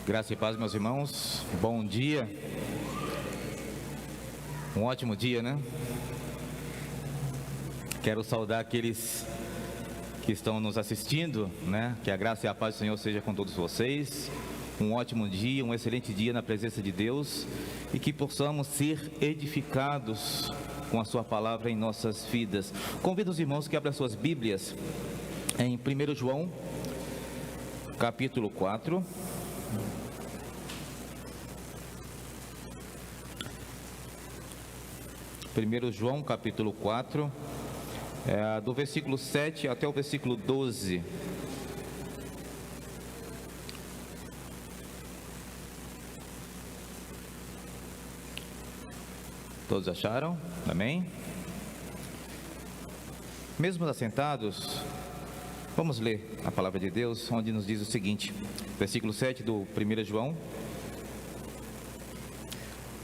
Graça e paz, meus irmãos. Bom dia. Um ótimo dia, né? Quero saudar aqueles que estão nos assistindo, né? Que a graça e a paz do Senhor seja com todos vocês. Um ótimo dia, um excelente dia na presença de Deus e que possamos ser edificados com a sua palavra em nossas vidas. Convido os irmãos que abram suas Bíblias em 1 João, capítulo 4. Primeiro João, capítulo 4, do versículo 7 até o versículo 12. Todos acharam? Amém? Mesmo assentados, vamos ler a palavra de Deus, onde nos diz o seguinte, versículo 7 do 1 João.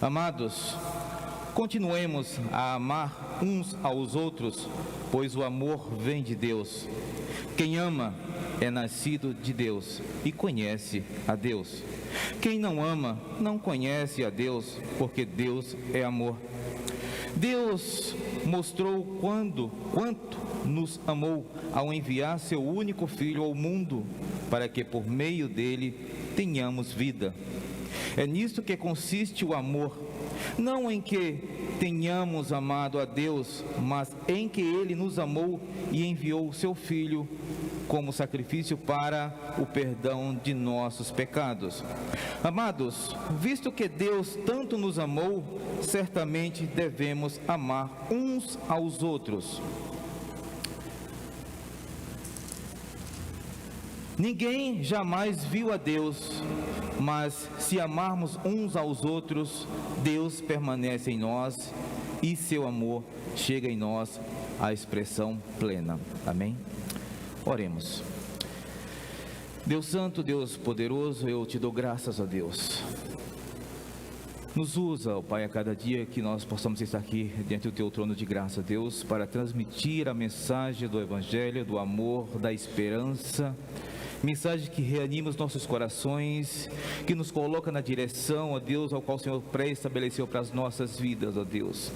Amados, continuemos a amar uns aos outros, pois o amor vem de Deus. Quem ama é nascido de Deus e conhece a Deus. Quem não ama não conhece a Deus, porque Deus é amor. Deus mostrou quanto nos amou ao enviar seu único Filho ao mundo, para que por meio dele tenhamos vida. É nisto que consiste o amor, não em que tenhamos amado a Deus, mas em que Ele nos amou e enviou o seu Filho como sacrifício para o perdão de nossos pecados. Amados, visto que Deus tanto nos amou, certamente devemos amar uns aos outros. Ninguém jamais viu a Deus, mas se amarmos uns aos outros, Deus permanece em nós e seu amor chega em nós à expressão plena. Amém? Oremos. Deus Santo, Deus Poderoso, eu te dou graças a Deus. Nos usa, ó Pai, a cada dia que nós possamos estar aqui diante do Teu trono de graça, Deus, para transmitir a mensagem do Evangelho, do amor, da esperança, mensagem que reanima os nossos corações, que nos coloca na direção, ó Deus, ao qual o Senhor pré-estabeleceu para as nossas vidas, ó Deus.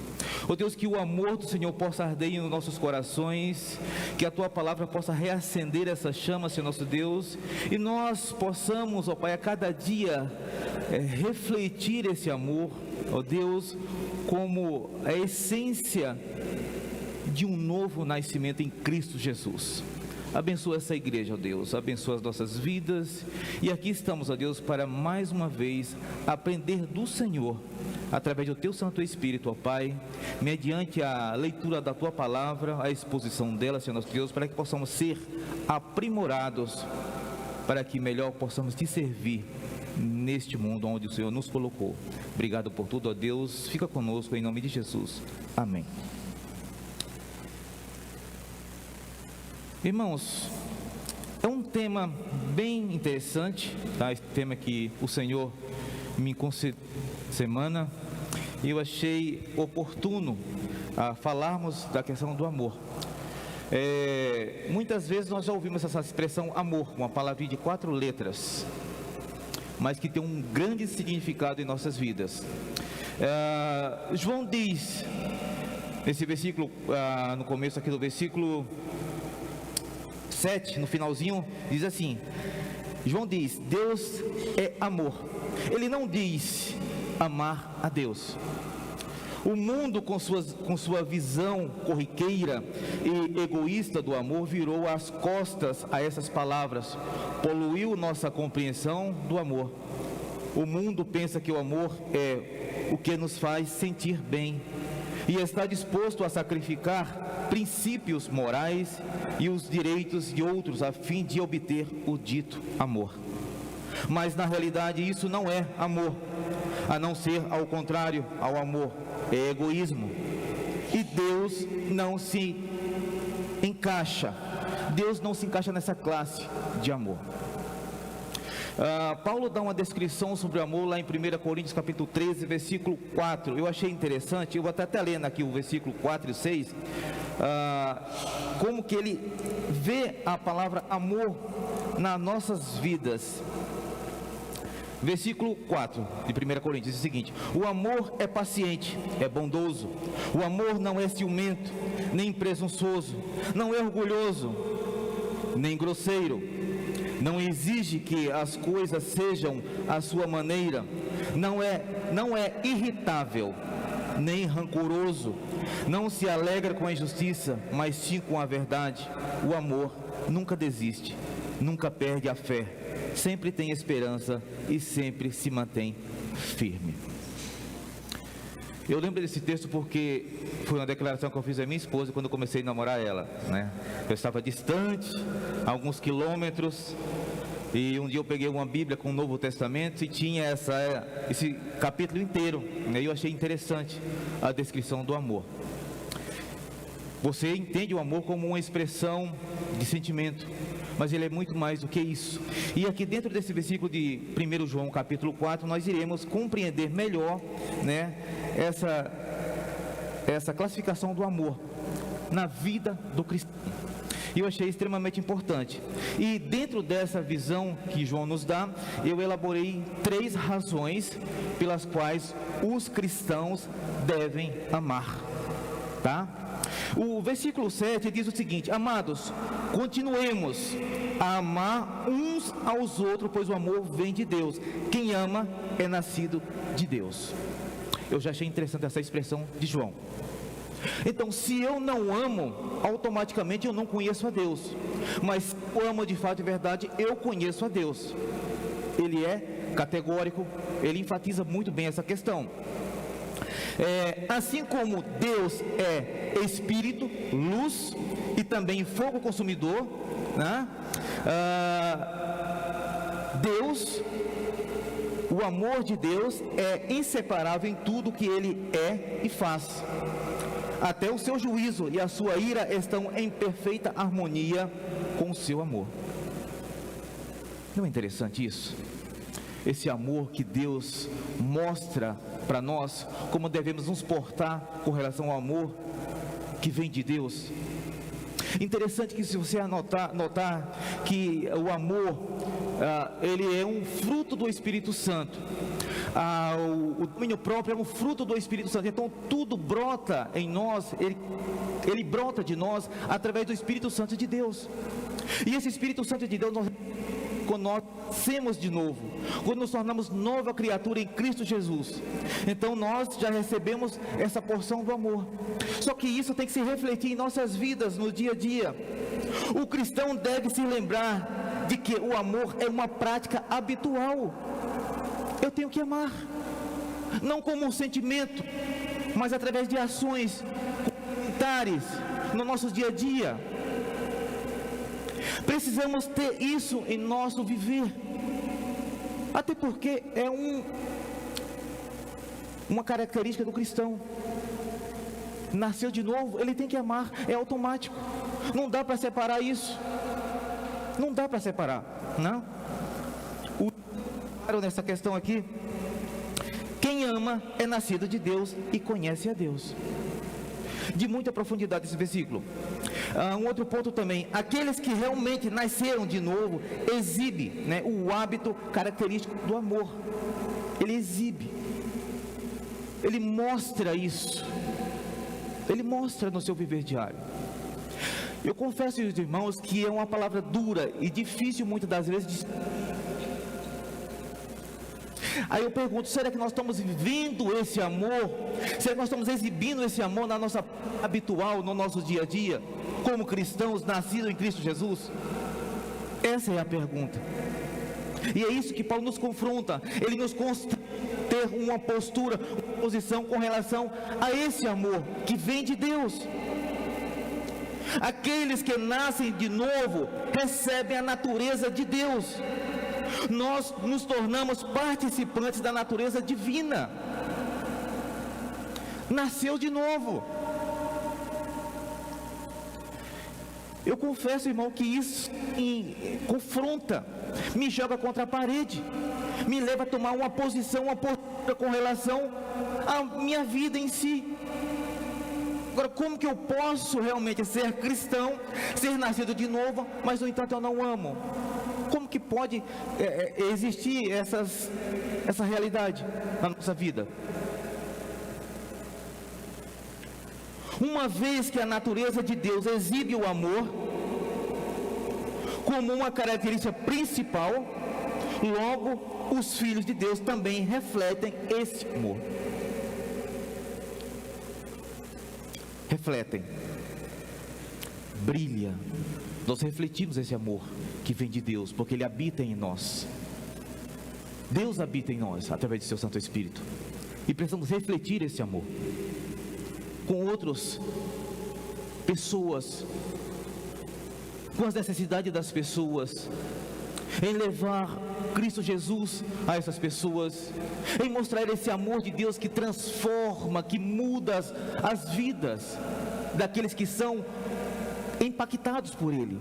Ó Deus, que o amor do Senhor possa arder nos nossos corações, que a Tua palavra possa reacender essa chama, Senhor nosso Deus, e nós possamos, ó Pai, a cada dia refletir esse amor, ó Deus, como a essência de um novo nascimento em Cristo Jesus. Abençoa essa igreja, ó Deus, abençoa as nossas vidas, e aqui estamos, ó Deus, para mais uma vez aprender do Senhor, através do Teu Santo Espírito, ó Pai, mediante a leitura da Tua palavra, a exposição dela, Senhor nosso Deus, para que possamos ser aprimorados, para que melhor possamos Te servir neste mundo onde o Senhor nos colocou. Obrigado por tudo, ó Deus, fica conosco em nome de Jesus, amém. Irmãos, é um tema bem interessante, tá? Esse tema que o Senhor me concedeu semana, e eu achei oportuno falarmos da questão do amor. Muitas vezes nós já ouvimos essa expressão amor, uma palavrinha de 4 letras, mas que tem um grande significado em nossas vidas. João diz, nesse versículo, no começo aqui do versículo 7, no finalzinho, diz assim, João diz, Deus é amor. Ele não diz amar a Deus. O mundo, com sua visão corriqueira e egoísta do amor, virou as costas a essas palavras, poluiu nossa compreensão do amor. O mundo pensa que o amor é o que nos faz sentir bem e está disposto a sacrificar princípios morais e os direitos de outros a fim de obter o dito amor. Mas na realidade isso não é amor, a não ser ao contrário ao amor, é egoísmo. E Deus não se encaixa nessa classe de amor. Paulo dá uma descrição sobre o amor lá em 1 Coríntios capítulo 13, versículo 4. Eu achei interessante, eu vou até lendo aqui o versículo 4 e 6, como que ele vê a palavra amor nas nossas vidas. Versículo 4 de 1 Coríntios diz o seguinte: o amor é paciente, é bondoso. O amor não é ciumento, nem presunçoso, não é orgulhoso, nem grosseiro. Não exige que as coisas sejam à sua maneira. Não é irritável, nem rancoroso. Não se alegra com a injustiça, mas sim com a verdade. O amor nunca desiste, nunca perde a fé, sempre tem esperança e sempre se mantém firme. Eu lembro desse texto porque foi uma declaração que eu fiz à minha esposa quando eu comecei a namorar ela, né? Eu estava distante, alguns quilômetros, e um dia eu peguei uma Bíblia com o Novo Testamento e tinha esse capítulo inteiro, né? E eu achei interessante a descrição do amor. Você entende o amor como uma expressão de sentimento, mas ele é muito mais do que isso. E aqui dentro desse versículo de 1 João capítulo 4, nós iremos compreender melhor, né, essa classificação do amor na vida do cristão. E eu achei extremamente importante. E dentro dessa visão que João nos dá, eu elaborei 3 razões pelas quais os cristãos devem amar, tá? O versículo 7 diz o seguinte: amados, continuemos a amar uns aos outros, pois o amor vem de Deus. Quem ama é nascido de Deus. Eu já achei interessante essa expressão de João. Então, se eu não amo, automaticamente eu não conheço a Deus. Mas se eu amo de fato e verdade, eu conheço a Deus. Ele é categórico, ele enfatiza muito bem essa questão. Assim como Deus é Espírito, luz e também fogo consumidor, né? O amor de Deus é inseparável em tudo que Ele é e faz. Até o seu juízo e a sua ira estão em perfeita harmonia com o seu amor. Não é interessante isso? Esse amor que Deus mostra para nós, como devemos nos portar com relação ao amor que vem de Deus. Interessante que se você notar que o amor, ele é um fruto do Espírito Santo. O domínio próprio é um fruto do Espírito Santo. Então tudo brota em nós, ele brota de nós através do Espírito Santo de Deus. E esse Espírito Santo de Deus, quando nós nascemos de novo, quando nos tornamos nova criatura em Cristo Jesus, então nós já recebemos essa porção do amor. Só que isso tem que se refletir em nossas vidas no dia a dia. O cristão deve se lembrar de que o amor é uma prática habitual. Eu tenho que amar, não como um sentimento, mas através de ações complementares no nosso dia a dia. Precisamos ter isso em nosso viver, até porque é uma característica do cristão. Nasceu de novo, ele tem que amar, é automático. Não dá para separar isso. Não dá para separar, não. Nessa questão aqui, quem ama é nascido de Deus e conhece a Deus. De muita profundidade esse versículo. Um outro ponto também: aqueles que realmente nasceram de novo exibe, né, o hábito característico do amor. Ele exibe, ele mostra isso, ele mostra no seu viver diário. Eu confesso, irmãos, que é uma palavra dura e difícil muitas das vezes de... Aí eu pergunto: será que nós estamos vivendo esse amor? Será que nós estamos exibindo esse amor na nossa habitual, no nosso dia a dia, como cristãos nascidos em Cristo Jesus? Essa é a pergunta. E é isso que Paulo nos confronta. Ele nos constrange a ter uma postura, uma posição com relação a esse amor que vem de Deus. Aqueles que nascem de novo recebem a natureza de Deus. Nós nos tornamos participantes da natureza divina. Nasceu de novo. Eu confesso, irmão, que isso me confronta, me joga contra a parede, me leva a tomar uma posição, uma postura com relação à minha vida em si. Agora, como que eu posso realmente ser cristão, ser nascido de novo, mas no entanto eu não amo? Como que pode existir essa realidade na nossa vida? Uma vez que a natureza de Deus exibe o amor como uma característica principal, logo os filhos de Deus também refletem esse amor. Refletem, brilha. Nós refletimos esse amor que vem de Deus, porque Ele habita em nós. Deus habita em nós através de seu Santo Espírito, e precisamos refletir esse amor com outras pessoas, com as necessidades das pessoas, em levar Cristo Jesus a essas pessoas, em mostrar esse amor de Deus que transforma, que muda as vidas daqueles que são impactados por Ele.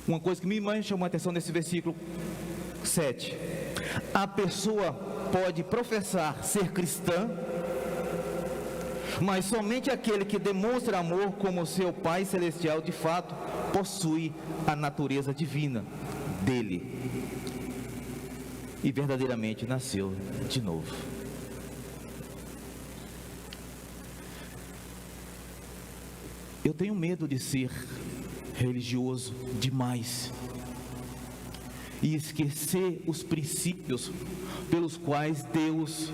Uma coisa que me chamou a atenção nesse versículo 7: a pessoa pode professar ser cristã, mas somente aquele que demonstra amor como seu Pai Celestial de fato possui a natureza divina dele e verdadeiramente nasceu de novo. Eu tenho medo de ser religioso demais e esquecer os princípios pelos quais Deus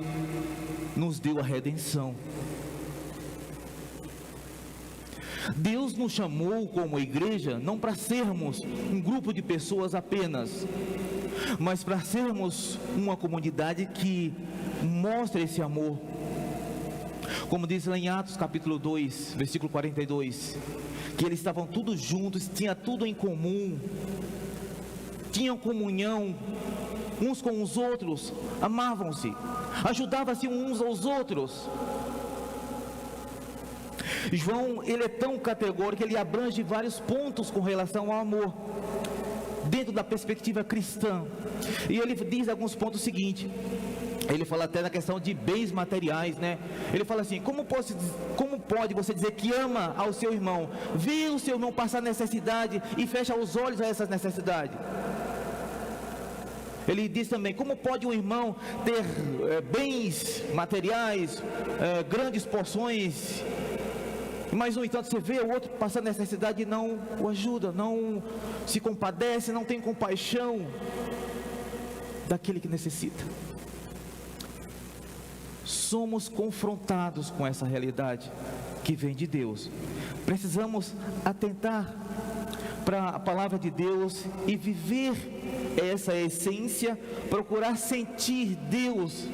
nos deu a redenção. Deus nos chamou como igreja não para sermos um grupo de pessoas apenas, mas para sermos uma comunidade que mostra esse amor. Como diz lá em Atos capítulo 2, versículo 42, que eles estavam todos juntos, tinha tudo em comum, tinham comunhão uns com os outros, amavam-se, ajudavam-se uns aos outros. João, ele é tão categórico, ele abrange vários pontos com relação ao amor, dentro da perspectiva cristã, e ele diz alguns pontos seguintes. Ele fala até na questão de bens materiais, né? Ele fala assim: como pode você dizer que ama ao seu irmão, vê o seu irmão passar necessidade e fecha os olhos a essas necessidades? Ele diz também: como pode um irmão ter bens materiais, grandes porções, mas no entanto você vê o outro passar necessidade e não o ajuda, não se compadece, não tem compaixão daquele que necessita? Somos confrontados com essa realidade que vem de Deus. Precisamos atentar para a palavra de Deus e viver essa essência, procurar sentir Deus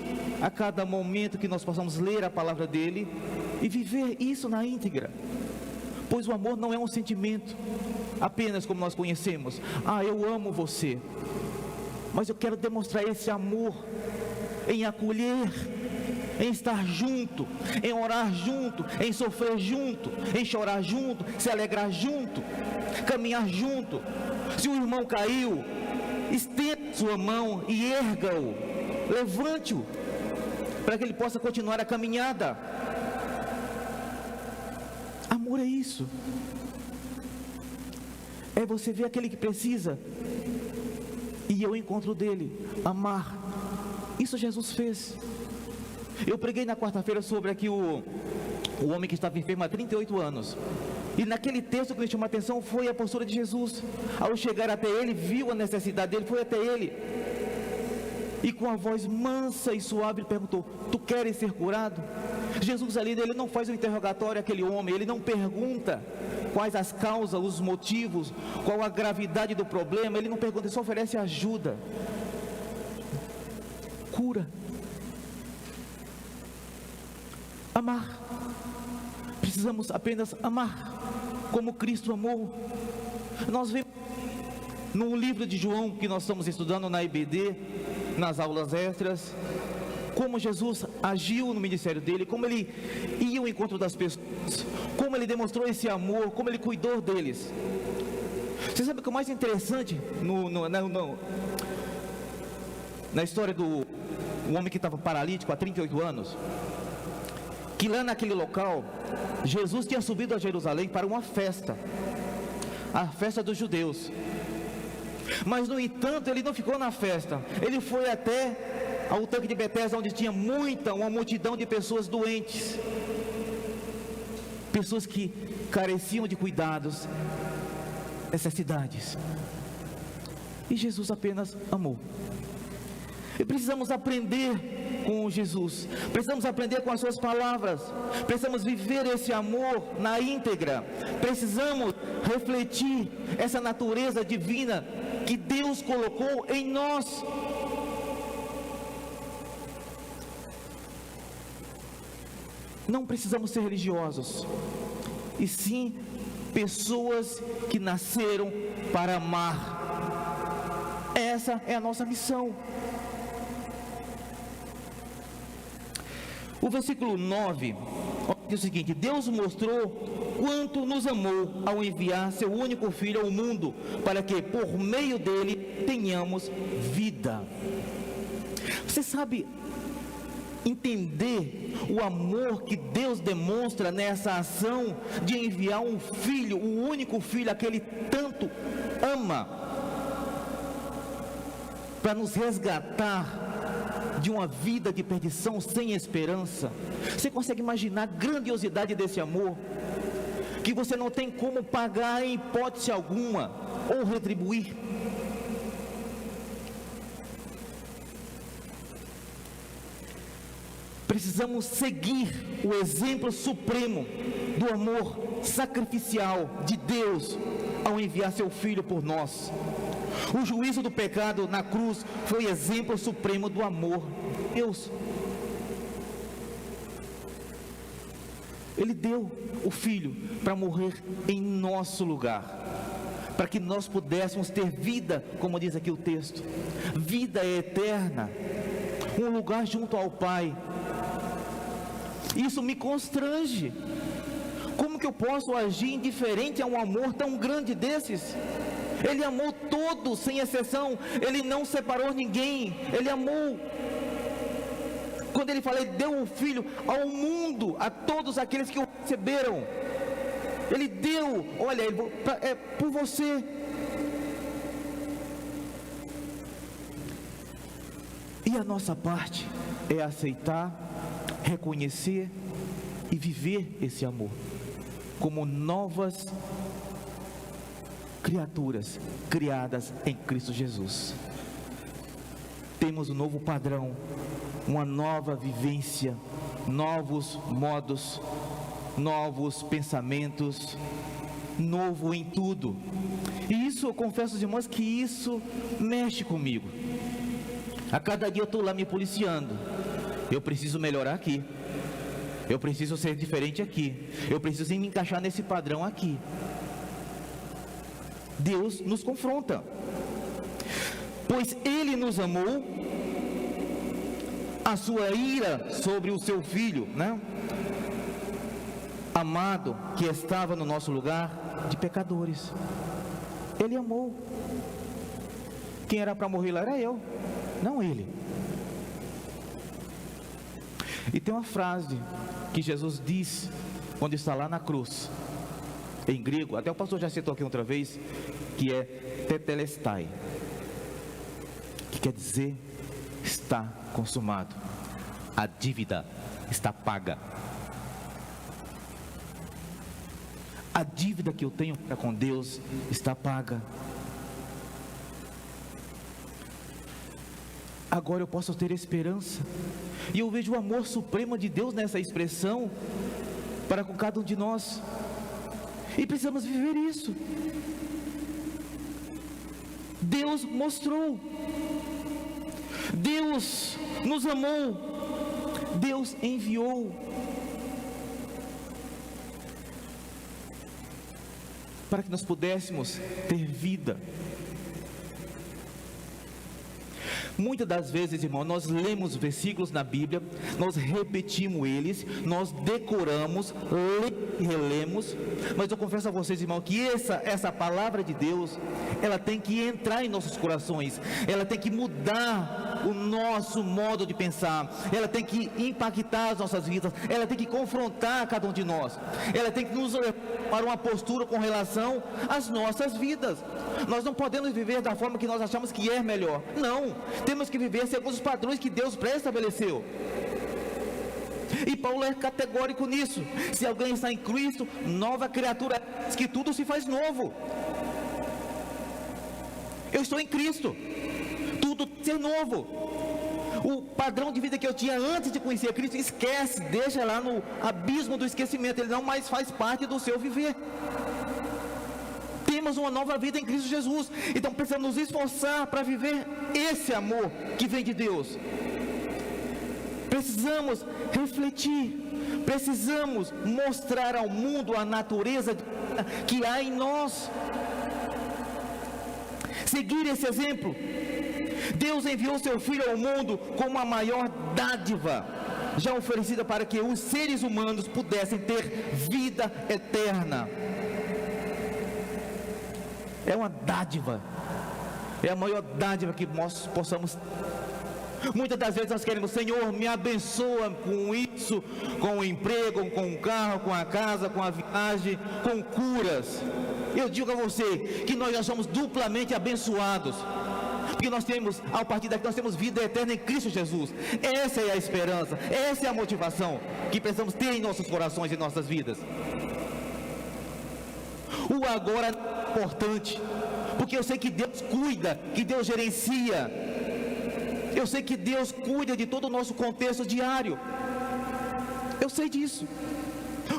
a cada momento que nós possamos ler a palavra dele e viver isso na íntegra. Pois o amor não é um sentimento apenas como nós conhecemos: ah, eu amo você, mas eu quero demonstrar esse amor em acolher, em estar junto, em orar junto, em sofrer junto, em chorar junto, se alegrar junto, caminhar junto. Se o irmão caiu, estenda sua mão e erga-o, levante-o, para que ele possa continuar a caminhada. Amor é isso, é você ver aquele que precisa e eu encontro dele, amar. Isso Jesus fez. Eu preguei na quarta-feira sobre aqui o homem que estava enfermo há 38 anos. E naquele texto que me chamou a atenção foi a postura de Jesus. Ao chegar até ele, viu a necessidade dele, foi até ele. E com a voz mansa e suave ele perguntou: tu queres ser curado? Jesus ali, ele não faz um interrogatório àquele homem, ele não pergunta quais as causas, os motivos, qual a gravidade do problema, ele não pergunta, ele só oferece ajuda. Cura. Amar. Precisamos apenas amar como Cristo amou. Nós vemos no livro de João que nós estamos estudando na IBD, nas aulas extras, como Jesus agiu no ministério dele, como ele ia ao encontro das pessoas, como ele demonstrou esse amor, como ele cuidou deles. Você sabe o que é mais interessante na história do homem que estava paralítico há 38 anos? que lá naquele local, Jesus tinha subido a Jerusalém para uma festa, a festa dos judeus. Mas no entanto, ele não ficou na festa, ele foi até ao tanque de Betesda, onde tinha uma multidão de pessoas doentes, pessoas que careciam de cuidados, necessidades. E Jesus apenas amou. E precisamos aprender com Jesus, precisamos aprender com as suas palavras, precisamos viver esse amor na íntegra, precisamos refletir essa natureza divina que Deus colocou em nós. Não precisamos ser religiosos, e sim pessoas que nasceram para amar. Essa é a nossa missão. O versículo 9 diz o seguinte: Deus mostrou quanto nos amou ao enviar seu único Filho ao mundo, para que por meio dele tenhamos vida. Você sabe entender o amor que Deus demonstra nessa ação de enviar um Filho, o único Filho, aquele tanto ama, para nos resgatar de uma vida de perdição sem esperança? Você consegue imaginar a grandiosidade desse amor, que você não tem como pagar em hipótese alguma, ou retribuir? Precisamos seguir o exemplo supremo do amor sacrificial de Deus ao enviar seu Filho por nós. O juízo do pecado na cruz foi exemplo supremo do amor de Deus. Ele deu o Filho para morrer em nosso lugar, para que nós pudéssemos ter vida, como diz aqui o texto, vida eterna, um lugar junto ao Pai. Isso me constrange. Como que eu posso agir indiferente a um amor tão grande desses? Ele amou todos, sem exceção. Ele não separou ninguém. Ele amou. Quando ele fala, ele deu o Filho ao mundo, a todos aqueles que o receberam. Ele deu, olha, é por você. E a nossa parte é aceitar, reconhecer e viver esse amor como novas criaturas criadas em Cristo Jesus. Temos um novo padrão, uma nova vivência, novos modos, novos pensamentos, novo em tudo. E isso, eu confesso aos irmãos que isso mexe comigo. A cada dia eu estou lá me policiando. Eu preciso melhorar aqui, eu preciso ser diferente aqui, eu preciso me encaixar nesse padrão aqui. Deus nos confronta, pois Ele nos amou, a sua ira sobre o seu Filho, amado, que estava no nosso lugar de pecadores. Ele amou. Quem era para morrer lá era eu, não Ele. E tem uma frase que Jesus diz quando está lá na cruz, em grego, até o pastor já citou aqui outra vez, que é tetelestai, que quer dizer está consumado, a dívida está paga. A dívida que eu tenho para com Deus está paga. Agora eu posso ter esperança, e eu vejo o amor supremo de Deus nessa expressão para com cada um de nós, e precisamos viver isso. Deus mostrou, Deus nos amou, Deus enviou para que nós pudéssemos ter vida. Muitas das vezes, irmão, nós lemos versículos na Bíblia, nós repetimos eles, nós decoramos, relemos, mas eu confesso a vocês, irmão, que essa palavra de Deus, ela tem que entrar em nossos corações, ela tem que mudar o nosso modo de pensar, ela tem que impactar as nossas vidas, ela tem que confrontar cada um de nós, ela tem que nos levar para uma postura com relação às nossas vidas. Nós não podemos viver da forma que nós achamos que é melhor, não, temos que viver segundo os padrões que Deus pré-estabeleceu. E Paulo é categórico nisso: se alguém está em Cristo, nova criatura, que tudo se faz novo. Eu estou em Cristo, tudo é novo. O padrão de vida que eu tinha antes de conhecer Cristo, esquece, deixa lá no abismo do esquecimento, ele não mais faz parte do seu viver. Temos uma nova vida em Cristo Jesus, então precisamos nos esforçar para viver esse amor que vem de Deus. Precisamos refletir, precisamos mostrar ao mundo a natureza que há em nós, seguir esse exemplo. Deus enviou seu Filho ao mundo como a maior dádiva já oferecida para que os seres humanos pudessem ter vida eterna. É uma dádiva, é a maior dádiva que nós possamos. Muitas das vezes nós queremos: Senhor, me abençoa com isso, com o emprego, com o carro, com a casa, com a viagem, com curas. Eu digo a você que nós já somos duplamente abençoados, porque nós temos, ao partir daqui, nós temos vida eterna em Cristo Jesus. Essa é a esperança, essa é a motivação que precisamos ter em nossos corações e nossas vidas. O agora é importante, porque eu sei que Deus cuida, que Deus gerencia, eu sei que Deus cuida de todo o nosso contexto diário, eu sei disso.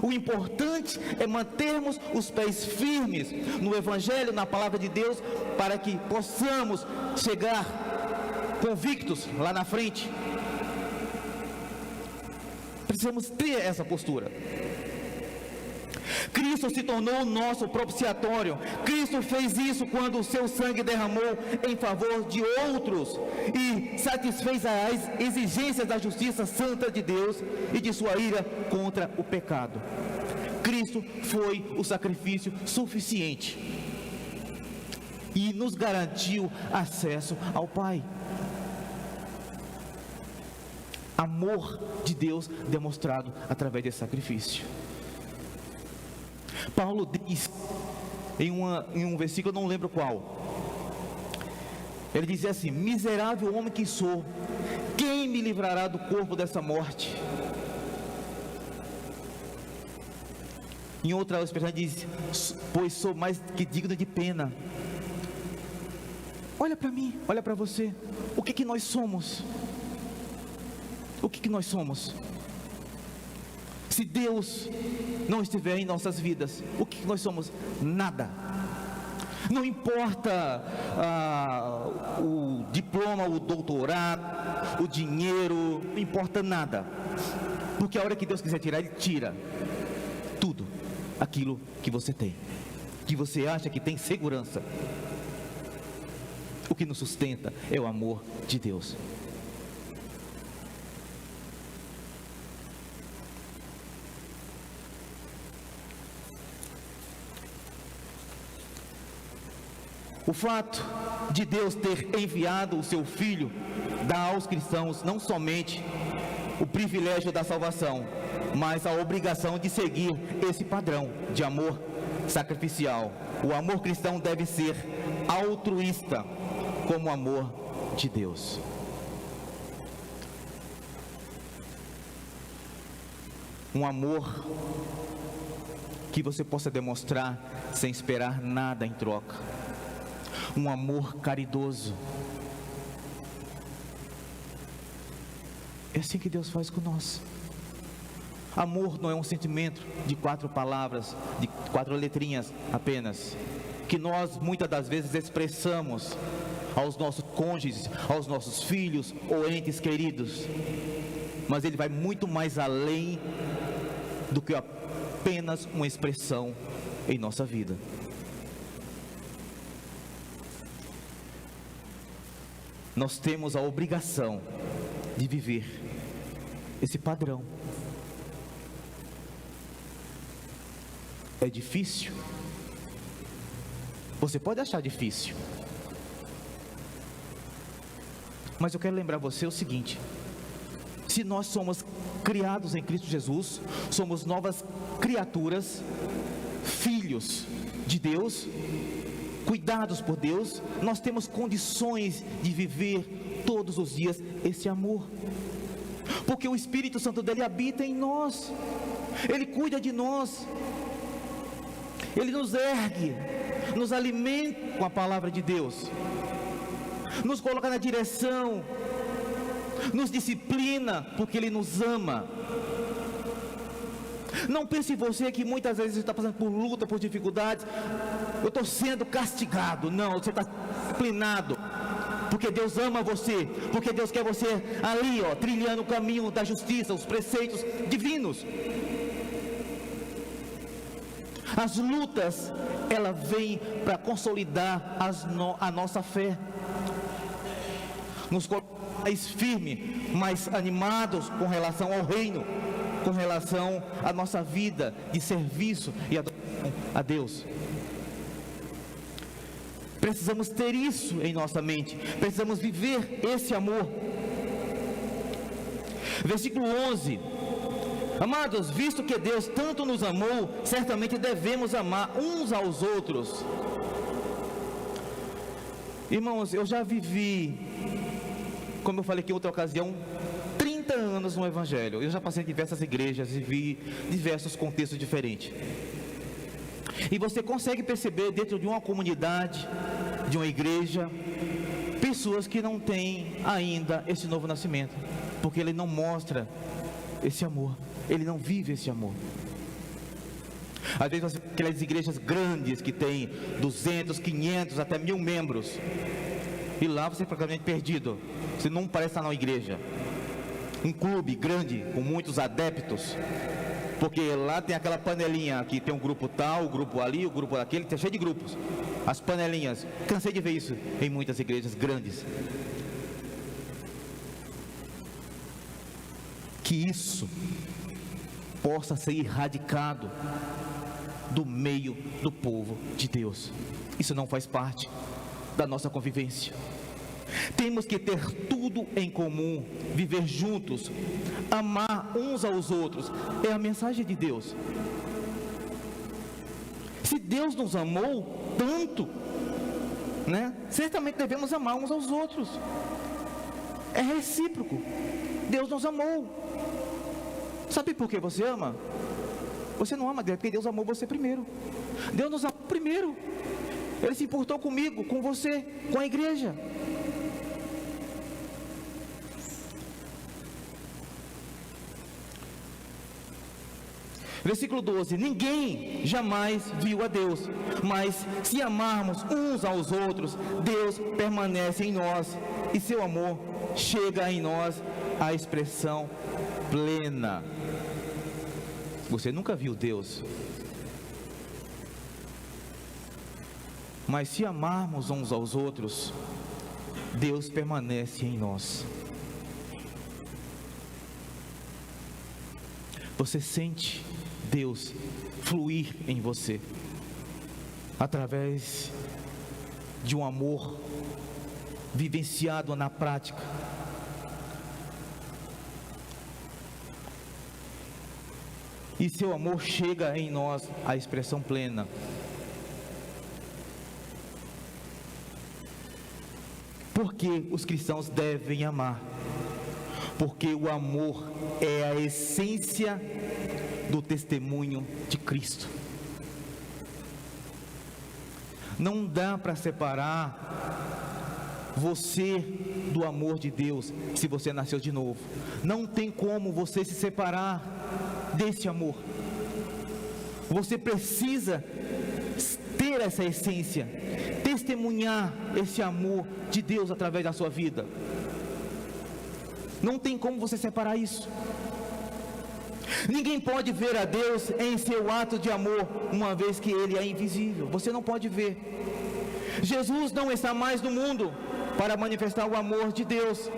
O importante é mantermos os pés firmes no Evangelho, na Palavra de Deus, para que possamos chegar convictos lá na frente. Precisamos ter essa postura. Cristo se tornou o nosso propiciatório. Cristo fez isso quando o seu sangue derramou em favor de outros e satisfez as exigências da justiça santa de Deus e de sua ira contra o pecado. Cristo foi o sacrifício suficiente e nos garantiu acesso ao Pai. Amor de Deus demonstrado através desse sacrifício. Paulo diz em um versículo, eu não lembro qual, ele dizia assim: miserável homem que sou, quem me livrará do corpo dessa morte? Em outra expressão diz: pois sou mais que digno de pena. Olha para mim, olha para você, o que nós somos? O que nós somos? Se Deus não estiver em nossas vidas, o que nós somos? Nada. Não importa o diploma, o doutorado, o dinheiro, não importa nada, porque a hora que Deus quiser tirar, Ele tira tudo aquilo que você tem, que você acha que tem segurança. O que nos sustenta é o amor de Deus. O fato de Deus ter enviado o seu Filho dá aos cristãos não somente o privilégio da salvação, mas a obrigação de seguir esse padrão de amor sacrificial. O amor cristão deve ser altruísta, como o amor de Deus. Um amor que você possa demonstrar sem esperar nada em troca. Um amor caridoso. É assim que Deus faz com nós. Amor não é um sentimento de 4 palavras, de 4 letrinhas apenas, que nós muitas das vezes expressamos aos nossos cônjuges, aos nossos filhos ou entes queridos. Mas ele vai muito mais além do que apenas uma expressão em nossa vida. nós temos a obrigação de viver esse padrão. É difícil? Você pode achar difícil, mas eu quero lembrar você o seguinte: se nós somos criados em Cristo Jesus, somos novas criaturas, filhos de Deus, cuidados por Deus, nós temos condições de viver todos os dias esse amor, porque o Espírito Santo dele habita em nós, ele cuida de nós, ele nos ergue, nos alimenta com a palavra de Deus, nos coloca na direção, nos disciplina, porque ele nos ama. Não pense você que muitas vezes você está passando por luta, por dificuldades, eu estou sendo castigado. Não, você está disciplinado, porque Deus ama você, porque Deus quer você ali, trilhando o caminho da justiça, os preceitos divinos. As lutas, ela vem para consolidar a nossa fé, nos colocar mais firmes, mais animados com relação ao reino, com relação à nossa vida de serviço e adoração a Deus. Precisamos ter isso em nossa mente, precisamos viver esse amor. Versículo 11: amados, visto que Deus tanto nos amou, certamente devemos amar uns aos outros. Irmãos, eu já vivi, como eu falei aqui em outra ocasião, 30 anos no Evangelho. Eu já passei em diversas igrejas e vi diversos contextos diferentes. E você consegue perceber dentro de uma comunidade, de uma igreja, pessoas que não têm ainda esse novo nascimento, porque ele não mostra esse amor, ele não vive esse amor. Às vezes você tem aquelas igrejas grandes que tem 200, 500, até 1000 membros, e lá você é praticamente perdido, você não parece estar na igreja. Um clube grande, com muitos adeptos, porque lá tem aquela panelinha, aqui tem um grupo tal, o grupo ali, o grupo aquele, está cheio de grupos, as panelinhas. Cansei de ver isso em muitas igrejas grandes. Que isso possa ser erradicado do meio do povo de Deus. Isso não faz parte da nossa convivência. Temos que ter tudo em comum, viver juntos, amar uns aos outros. É a mensagem de Deus. Se Deus nos amou tanto, certamente devemos amar uns aos outros. É recíproco. Deus nos amou. Sabe por que você ama? Você não ama Deus, porque Deus amou você primeiro. Deus nos amou primeiro. Ele se importou comigo, com você, com a igreja. Versículo 12: ninguém jamais viu a Deus, mas se amarmos uns aos outros, Deus permanece em nós, e seu amor chega em nós à expressão plena. Você nunca viu Deus, mas se amarmos uns aos outros, Deus permanece em nós. Você sente Deus fluir em você através de um amor vivenciado na prática. E seu amor chega em nós à expressão plena. Porque os cristãos devem amar? Porque o amor é a essência do testemunho de Cristo. Não dá para separar você do amor de Deus se você nasceu de novo. Não tem como você se separar desse amor. Você precisa ter essa essência, testemunhar esse amor de Deus através da sua vida. Não tem como você separar isso. Ninguém pode ver a Deus em seu ato de amor, uma vez que Ele é invisível. Você não pode ver. Jesus não está mais no mundo, para manifestar o amor de Deus.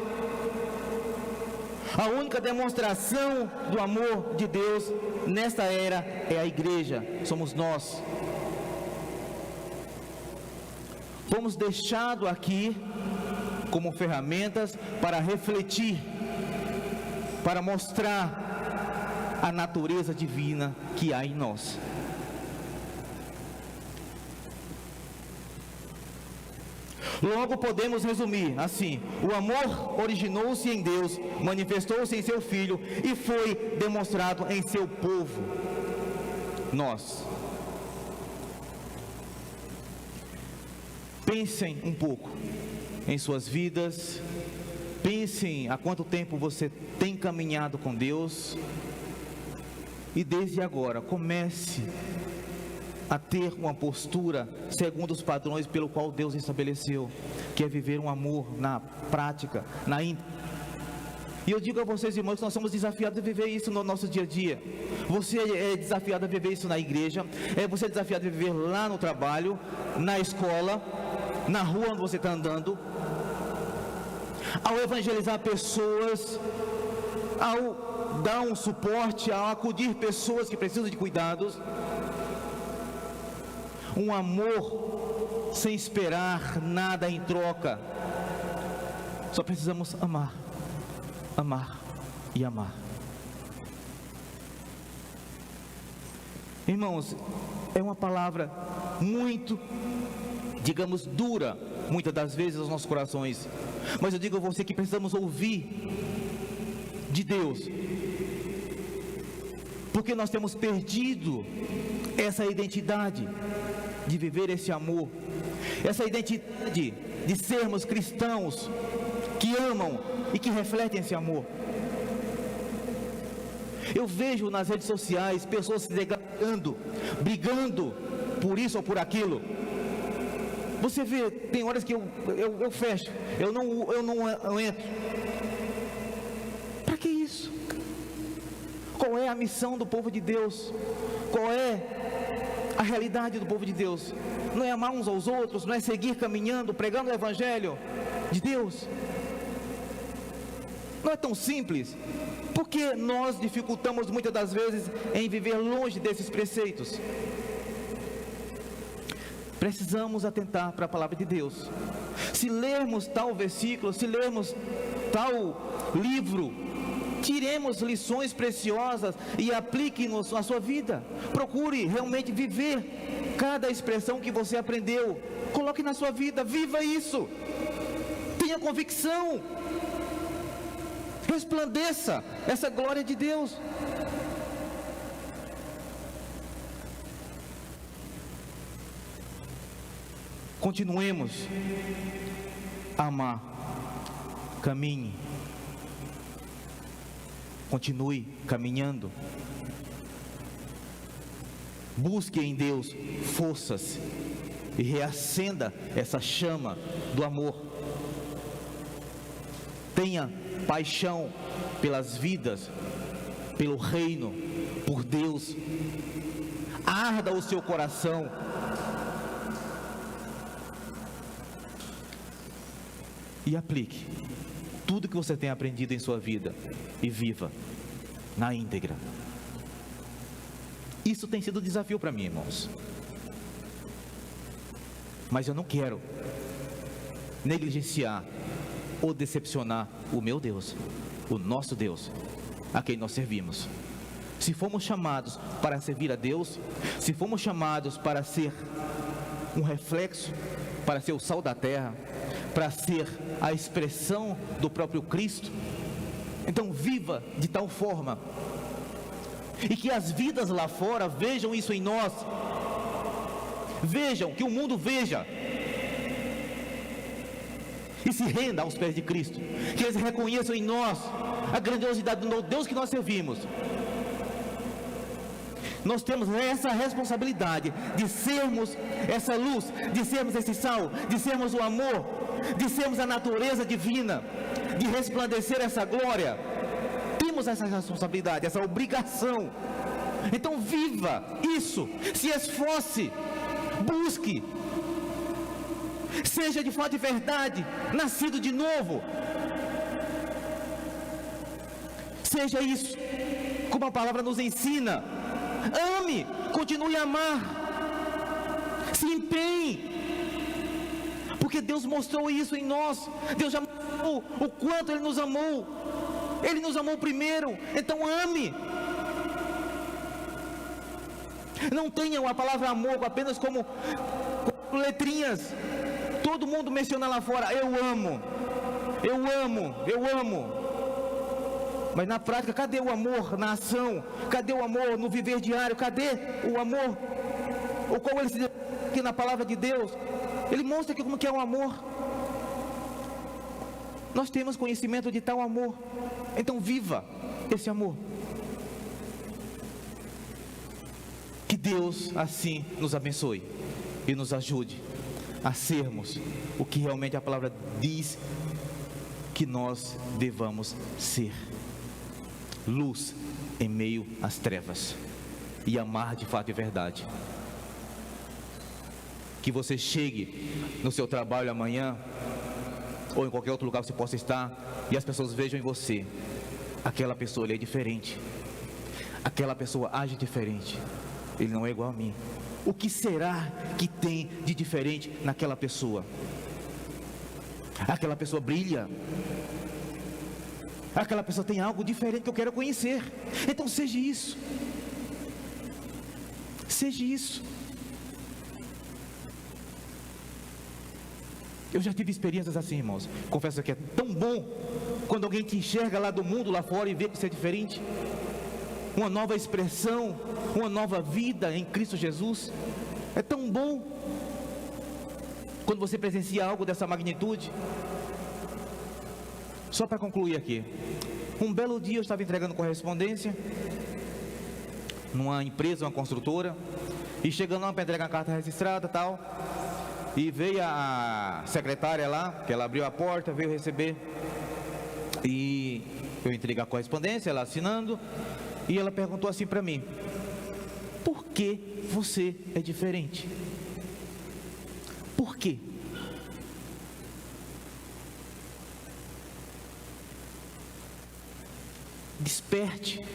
A única demonstração do amor de Deus nesta era é a igreja, somos nós. Fomos deixados aqui como ferramentas para refletir, para mostrar a natureza divina que há em nós. Logo podemos resumir assim: o amor originou-se em Deus, manifestou-se em seu Filho e foi demonstrado em seu povo, nós. Pensem um pouco em suas vidas, pensem há quanto tempo você tem caminhado com Deus, e desde agora comece a ter uma postura segundo os padrões pelo qual Deus estabeleceu, que é viver um amor na prática, E eu digo a vocês, irmãos, que nós somos desafiados a viver isso no nosso dia a dia. Você é desafiado a viver isso na igreja, você é desafiado a viver lá no trabalho, na escola, na rua onde você está andando, ao evangelizar pessoas, ao dar um suporte, ao acudir pessoas que precisam de cuidados. Um amor sem esperar nada em troca. Só precisamos amar, amar e amar. Irmãos, é uma palavra muito, digamos, dura, muitas das vezes aos nossos corações, mas eu digo a você que precisamos ouvir de Deus, porque nós temos perdido essa identidade de viver esse amor, essa identidade de sermos cristãos que amam e que refletem esse amor. Eu vejo nas redes sociais pessoas se degradando, brigando por isso ou por aquilo. Você vê, tem horas que eu fecho, eu não entro. Para que isso? Qual é a missão do povo de Deus? Qual é a realidade do povo de Deus? Não é amar uns aos outros, não é seguir caminhando, pregando o Evangelho de Deus. Não é tão simples. Porque nós dificultamos muitas das vezes em viver longe desses preceitos. Precisamos atentar para a palavra de Deus. Se lermos tal versículo, se lermos tal livro, tiremos lições preciosas e aplique-nos na sua vida. Procure realmente viver cada expressão que você aprendeu. Coloque na sua vida, viva isso. Tenha convicção. Resplandeça essa glória de Deus. Continuemos a amar. Caminhe. Continue caminhando. Busque em Deus forças e reacenda essa chama do amor. Tenha paixão pelas vidas, pelo reino, por Deus. Arda o seu coração. E aplique tudo que você tem aprendido em sua vida e viva na íntegra. Isso tem sido um desafio para mim, irmãos. Mas eu não quero negligenciar ou decepcionar o meu Deus, o nosso Deus, a quem nós servimos. Se fomos chamados para servir a Deus, se fomos chamados para ser um reflexo, para ser o sal da terra, para ser a expressão do próprio Cristo, então viva de tal forma, e que as vidas lá fora vejam isso em nós, vejam, que o mundo veja, e se renda aos pés de Cristo, que eles reconheçam em nós a grandiosidade do Deus que nós servimos. Nós temos essa responsabilidade de sermos essa luz, de sermos esse sal, de sermos o amor, de sermos a natureza divina, de resplandecer essa glória. Temos essa responsabilidade, essa obrigação. Então viva isso, se esforce, busque, seja de fato e verdade nascido de novo. Seja isso, como a palavra nos ensina. Ame, continue a amar, se empenhe, porque Deus mostrou isso em nós. Deus já mostrou o quanto Ele nos amou. Ele nos amou primeiro, então ame. Não tenham a palavra amor apenas como letrinhas. Todo mundo menciona lá fora: eu amo, eu amo, eu amo. Mas na prática, cadê o amor na ação? Cadê o amor no viver diário? Cadê o amor? O qual ele se diz aqui na palavra de Deus? Ele mostra aqui como que é o amor. Nós temos conhecimento de tal amor, então viva esse amor. Que Deus assim nos abençoe e nos ajude a sermos o que realmente a palavra diz que nós devamos ser: luz em meio às trevas, e amar de fato e verdade. Que você chegue no seu trabalho amanhã, ou em qualquer outro lugar que você possa estar, e as pessoas vejam em você: aquela pessoa, ele é diferente, aquela pessoa age diferente, ele não é igual a mim. O que será que tem de diferente naquela pessoa? Aquela pessoa brilha, aquela pessoa tem algo diferente que eu quero conhecer. Então seja isso, seja isso. Eu já tive experiências assim, irmãos. Confesso que é tão bom quando alguém te enxerga lá do mundo, lá fora, e vê que você é diferente. Uma nova expressão, uma nova vida em Cristo Jesus. É tão bom quando você presencia algo dessa magnitude. Só para concluir aqui, um belo dia eu estava entregando correspondência numa empresa, uma construtora, e chegando lá para entregar a carta registrada e tal, e veio a secretária lá, que ela abriu a porta, veio receber, e eu entreguei a correspondência, ela assinando, e ela perguntou assim para mim: por que você é diferente? Por quê? Desperte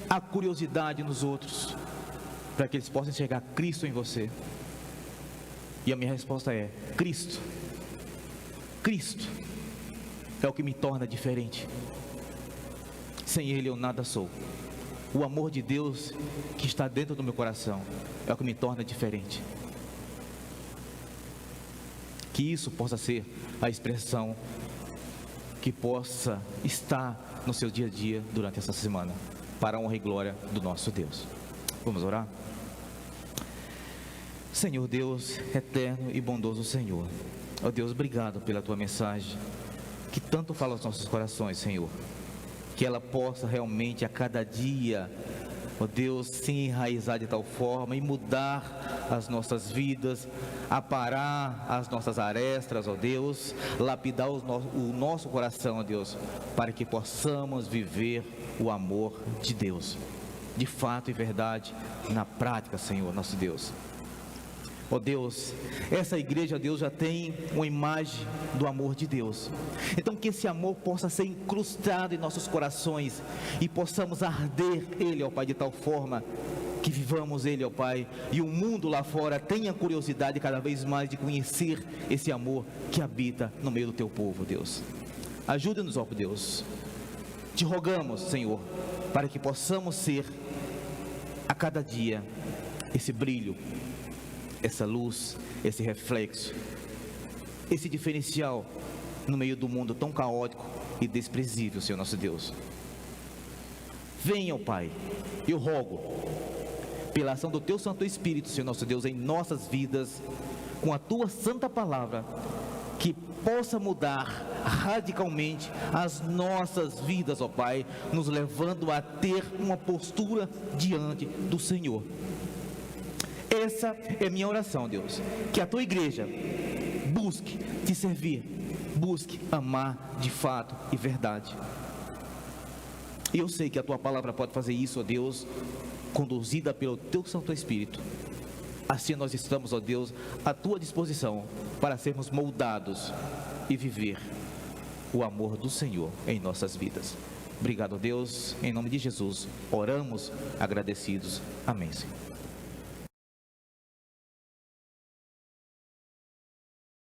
a curiosidade nos outros, para que eles possam enxergar Cristo em você. E a minha resposta é: Cristo. Cristo é o que me torna diferente. Sem Ele eu nada sou. O amor de Deus que está dentro do meu coração é o que me torna diferente. Que isso possa ser a expressão que possa estar no seu dia a dia durante essa semana, para a honra e glória do nosso Deus. Vamos orar? Senhor Deus, eterno e bondoso Senhor, ó Deus, obrigado pela Tua mensagem, que tanto fala aos nossos corações, Senhor. Que ela possa realmente a cada dia, ó Deus, se enraizar de tal forma e mudar as nossas vidas, aparar as nossas arestas, ó Deus, lapidar o nosso coração, ó Deus, para que possamos viver o amor de Deus, de fato e verdade, na prática, Senhor, nosso Deus. Ó Deus, essa igreja, Deus, já tem uma imagem do amor de Deus. Então que esse amor possa ser incrustado em nossos corações e possamos arder Ele, ó Pai, de tal forma que vivamos Ele, ó Pai, e o mundo lá fora tenha curiosidade cada vez mais de conhecer esse amor que habita no meio do Teu povo, Deus. Ajuda-nos, ó Deus. Te rogamos, Senhor, para que possamos ser a cada dia esse brilho, essa luz, esse reflexo, esse diferencial no meio do mundo tão caótico e desprezível, Senhor nosso Deus. Venha, ó Pai, eu rogo, pela ação do Teu Santo Espírito, Senhor nosso Deus, em nossas vidas, com a Tua Santa Palavra, que possa mudar radicalmente as nossas vidas, ó Pai, nos levando a ter uma postura diante do Senhor. Essa é minha oração, Deus, que a Tua igreja busque Te servir, busque amar de fato e verdade. E eu sei que a Tua palavra pode fazer isso, ó Deus, conduzida pelo Teu Santo Espírito. Assim nós estamos, ó Deus, à tua disposição para sermos moldados e viver o amor do Senhor em nossas vidas. Obrigado, Deus, em nome de Jesus, oramos agradecidos. Amém, Senhor.